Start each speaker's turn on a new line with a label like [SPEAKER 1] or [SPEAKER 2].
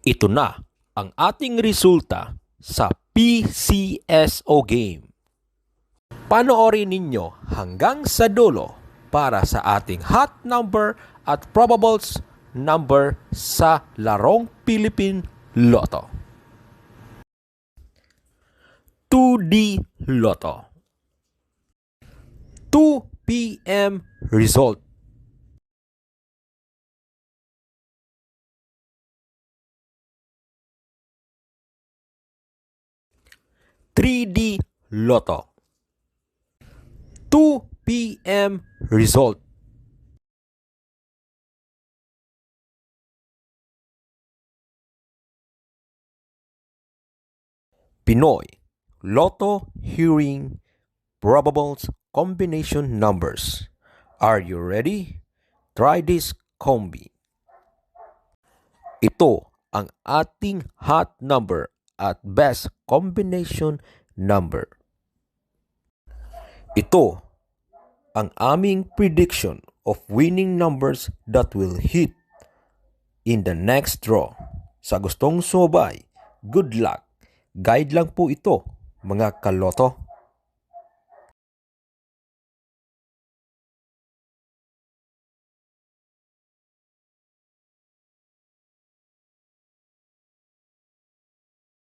[SPEAKER 1] Ito na ang ating resulta sa PCSO game. Panoorin ninyo hanggang sa dulo para sa ating hot number at probables number sa larong Philippine Lotto. 2D Lotto. 2 p.m. result. (3D Lotto). 2 p.m. result. Pinoy Lotto Hearing Probables Combination Numbers. Are you ready? Try this combi. Ito ang ating hot number at best combination number. Ito ang aming prediction of winning numbers that will hit in the next draw. Sa gustong sumabay, good luck. Guide lang po ito, mga kaloto.